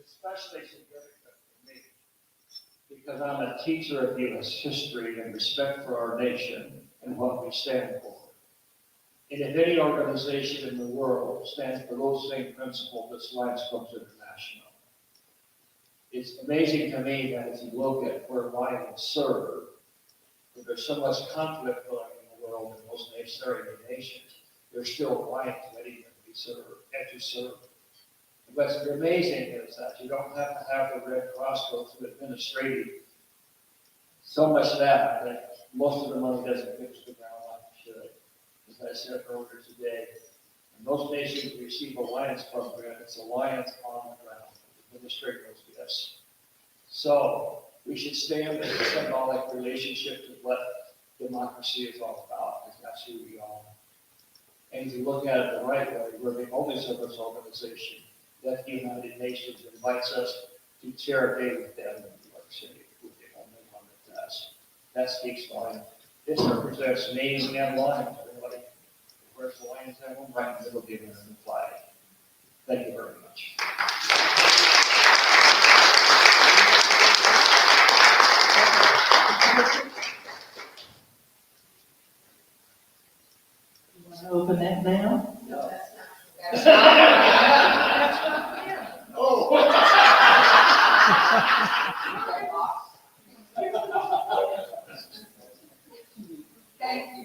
Especially significant for me, because I'm a teacher of U.S. history and respect for our nation and what we stand for. And if any organization in the world stands for those same principles, it's Lions Clubs International. It's amazing to me that if you look at where Lions serve, that there's so much conflict going in the world in most nations, there's still Lions ready to be served and to serve. What's amazing is that you don't have to have the Red Cross go through administrative, so much that most of the money doesn't get to the ground like it should. As I said earlier today, in most nations receive a Lions Club grant, it's a Lions on the ground, administrative gifts. So we should stay in the symbolic relationship with what democracy is all about, because that's who we are. And if you look at it the right way, we're the only service organization that the United Nations invites us to share a day with them in New York City, with the only one that does. That speaks volumes. This represents me and Lions, everybody. Where's the Lions emblem? Right in the middle, giving them the flag. Thank you very much. You want to open that now? That's not. Thank you.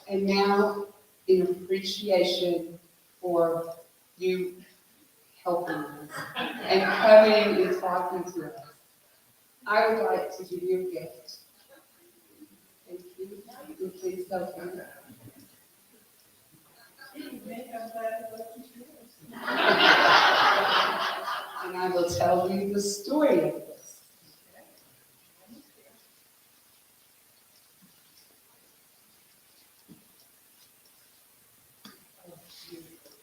And now, in appreciation for you helping us and coming and talking to us, I would like to give you a gift. Thank you. You please help me. And I will tell you the story of this.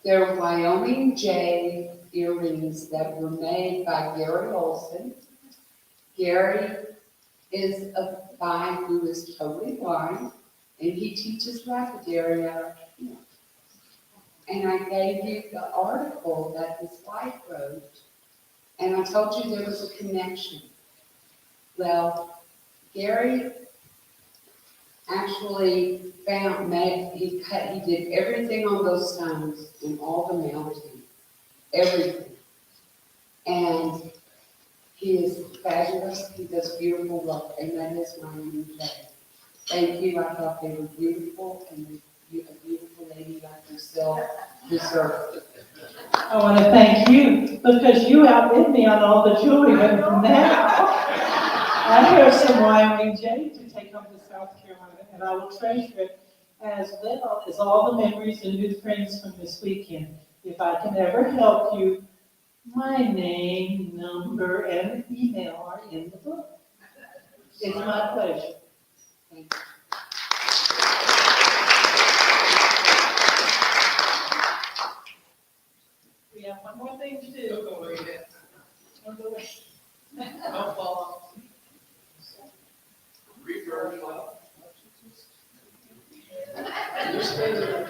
They're Wyoming J earrings that were made by Gary Olson. Gary is a guy who is totally blind, and he teaches lapidary at our camp. And I gave you the article that his wife wrote, and I told you there was a connection. Well, Gary actually he did everything on those stones and all the mounting, everything. And he is fabulous, he does beautiful work, and that is my new day. Thank you, I thought they were beautiful, and a beautiful lady like yourself deserved it. I want to thank you because you outdid me on all the jewelry, but now I have some Wyoming jade to take home to South Carolina, and I will treasure it as well as all the memories and new friends from this weekend. If I can ever help you, my name, number, and email are in the book. It's my pleasure. Thank you. We have one more thing to do. Don't worry yet. Don't go away. Don't fall off. Reverse. Okay,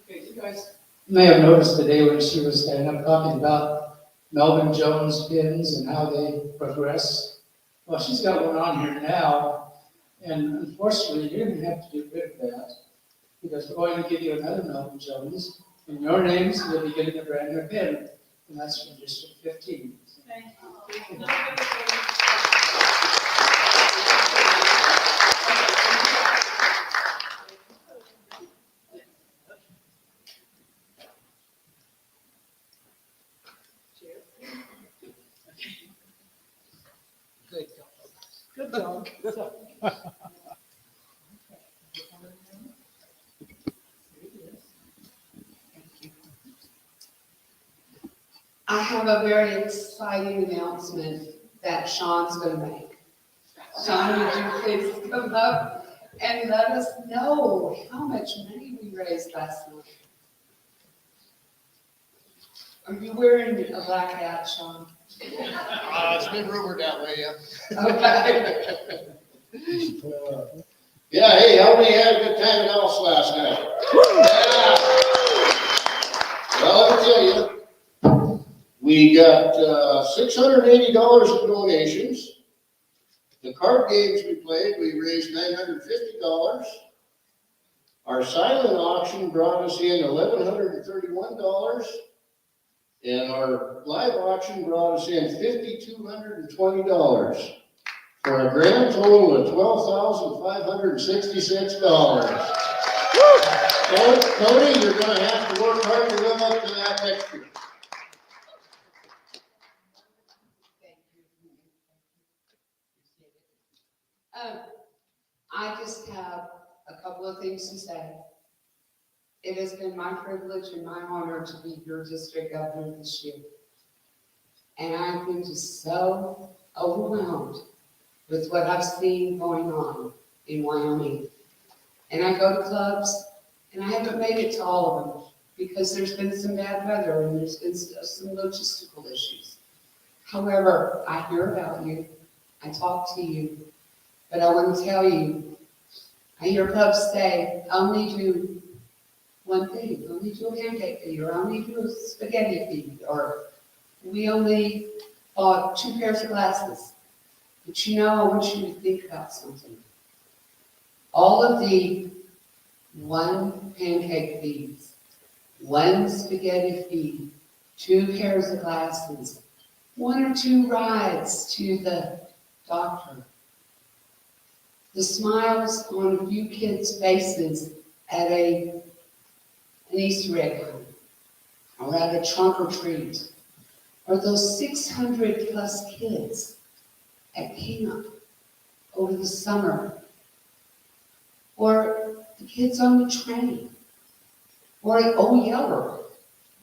you guys may have noticed today when she was standing up talking about Melvin Jones pins and how they progress. Well, she's got one on here now, and unfortunately, you're gonna have to get rid of that, because we're going to give you another Melvin Jones, in your names, you'll be getting a brand new pin, and that's from District 15. Good dog. I have a very exciting announcement that Sean's gonna make. Sean, would you please come up and let us know how much money we raised last night? Are you wearing a black hat, Sean? It's been rumored that way, yeah. Okay. Yeah, hey, how many had a good time in Ellis last night? Yeah. Well, let me tell you, we got $680 in donations. The card games we played, we raised $950. Our silent auction brought us in $1,131. And our live auction brought us in $5,220 for a grand total of $12,566. Tony, you're gonna have to work hard to live up to that next year. I just have a couple of things to say. It has been my privilege and my honor to be your district governor this year. And I've been just so overwhelmed with what I've seen going on in Wyoming. And I go to clubs, and I haven't made it to all of them because there's been some bad weather and there's been some logistical issues. However, I hear about you, I talk to you, but I want to tell you, I hear clubs say, only do one thing, only do a pancake feed, or only do a spaghetti feed, or we only bought 2 pairs of glasses. But you know, I want you to think about something. All of the 1 pancake feeds, 1 spaghetti feed, 2 pairs of glasses, 1 or 2 rides to the doctor. The smiles on a few kids' faces at an Easter egg hunt, or at a trunk or treat, or those 600 plus kids at camp over the summer, or the kids on the train, or at Old Yeller.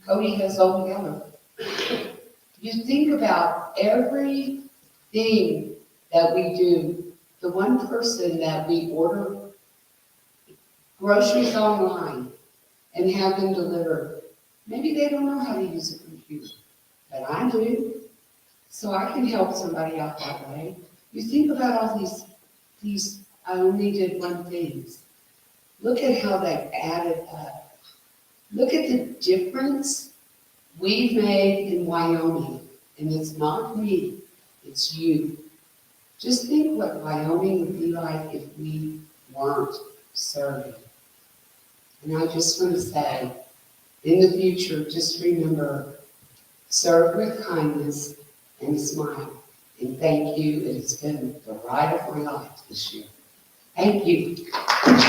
Cody has Old Yeller. You think about everything that we do. The one person that we order groceries online and have them delivered, maybe they don't know how to use a computer, but I do. So I can help somebody out that way. You think about all these I only did one things. Look at how they've added up. Look at the difference we've made in Wyoming. And it's not me, it's you. Just think what Wyoming would be like if we weren't serving. And I just want to say, in the future, just remember, serve with kindness and a smile. And thank you. It's been the ride of my life this year. Thank you. Now,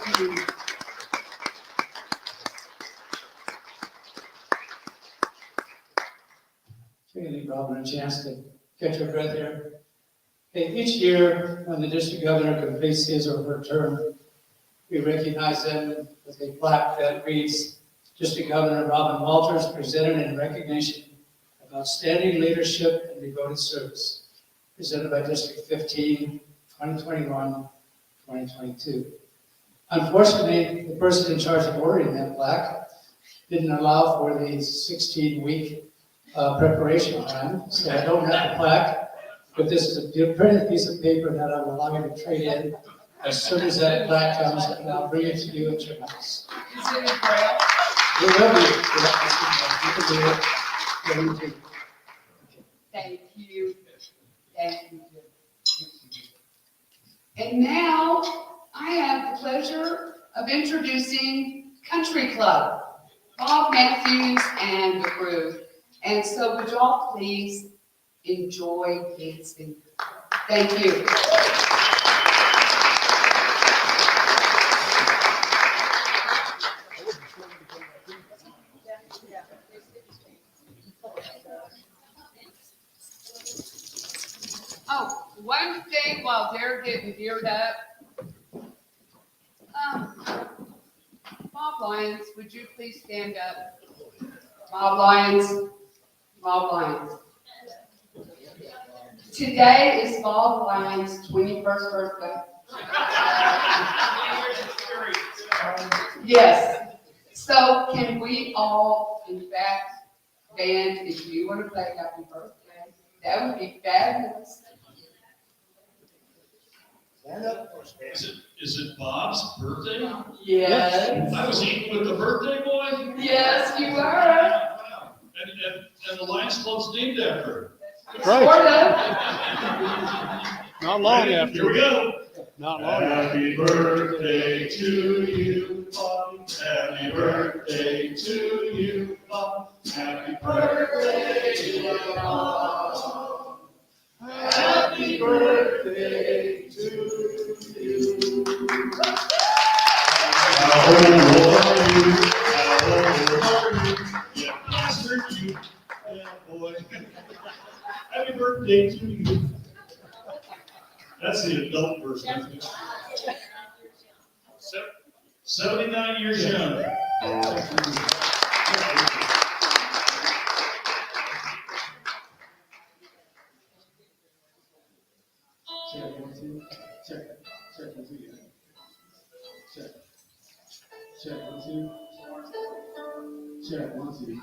thank you. Really, Robin, a chance to catch your breath here. Okay, each year, when the district governor completes his or her term, we recognize them with a plaque that reads, District Governor Robin Walters presented in recognition of outstanding leadership and devoted service, presented by District 15, 2021, 2022. Unfortunately, the person in charge of ordering that plaque didn't allow for the 16-week preparation time, so I don't have the plaque. But this is a printed piece of paper that I will allow you to trade in as soon as that plaque comes, and I'll bring it to you at your house. Is it in Braille? It will be. You can do it. Yeah, you too. Thank you. Thank you. And now I have the pleasure of introducing Country Club, Bob Matthews and the crew. And so would y'all please enjoy dancing? Thank you. Oh, one thing while they're getting geared up. Bob Lyons, would you please stand up? Bob Lyons, Bob Lyons. Today is Bob Lyons' 21st birthday. Yes. So can we all, in fact, band, if you want to play happy birthday, that would be fabulous. Is it Bob's birthday? Yes. I was eating with the birthday boy? Yes, you are. Wow. And the Lions Club's named after her. Sort of. Not long Here after. we go. Not long after. Happy birthday to you, Bob. Happy birthday to you, Bob. Happy birthday to you, Bob. Happy birthday to you. How old are you? How old are you? Yeah, master you. Yeah, boy. Happy birthday to you. That's the adult version. 79 years young. Check, 1, 2. Check, 1, 2. Check. Check, 1, 2. Check, 1, 2.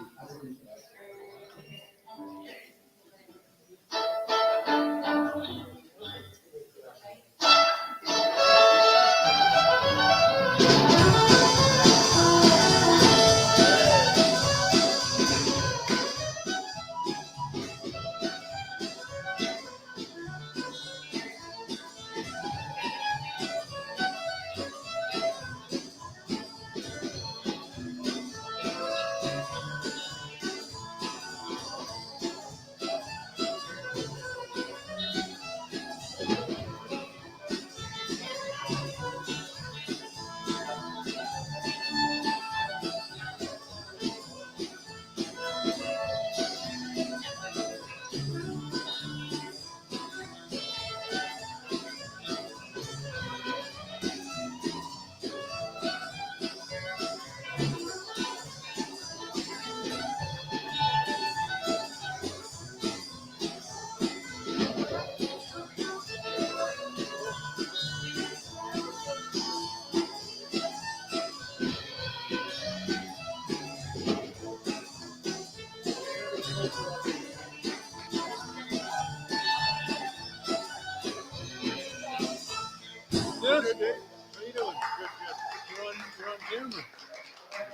Good, Dick. How you doing? Good, good. You're on camera.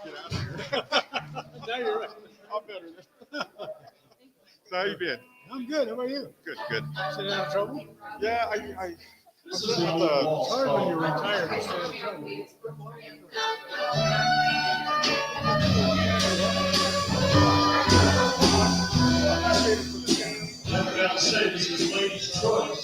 Get out of here. Now you're right. I'm better. So how you been? I'm good. How about you? Good, good. Staying out of trouble? Yeah, I This is the old wall. Sorry when you're retired, you stay out of trouble. I forgot to say, this is ladies' choice.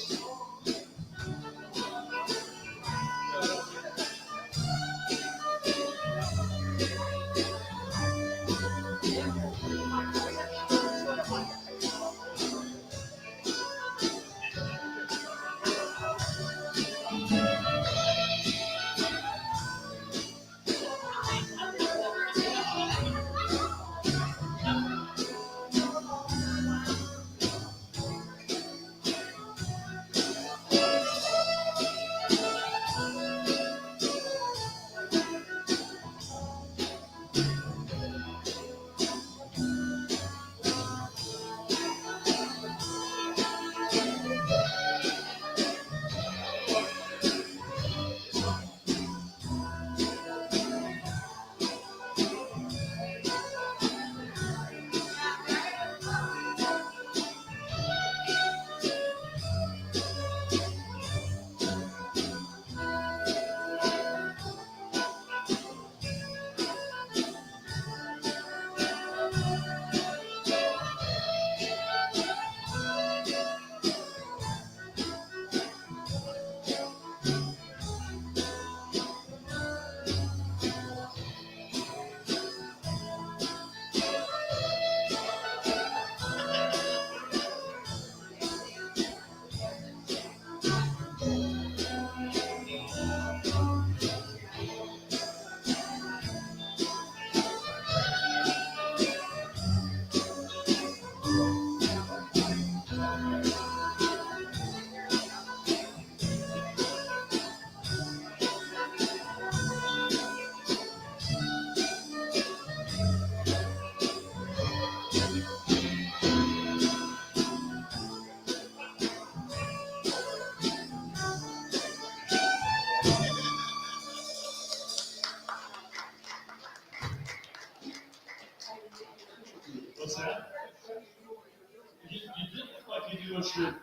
sure.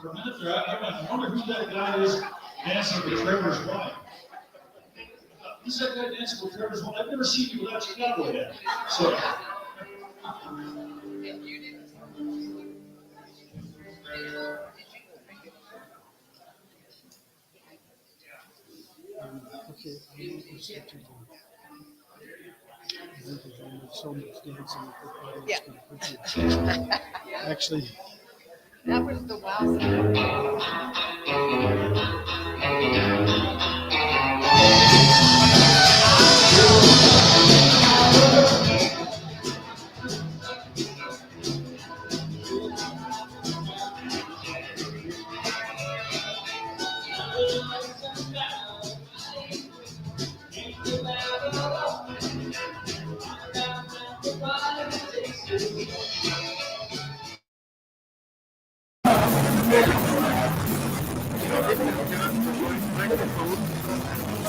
For a minute there, I wonder who that guy is dancing with Trevor's wife. Who's that guy dancing with Trevor's wife? I've never seen you without your cowboy hat. So. Okay, I want to say to you. I think there's only so much dancing that the party can put you. Actually, That was the wow.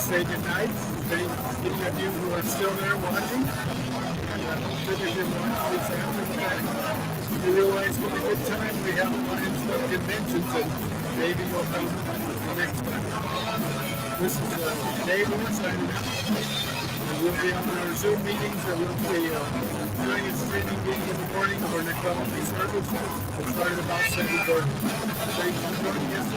say goodnight. Any of you who are still there watching, I hope that if you're watching this after the fact, you realize what a good time we have at Lions Club conventions, and maybe you'll come next time. This is Dave signing out. And we'll be on our Zoom meetings, and we'll be doing a streaming meeting in the morning for Necronomy service. It started about 7:30. Thanks for joining us.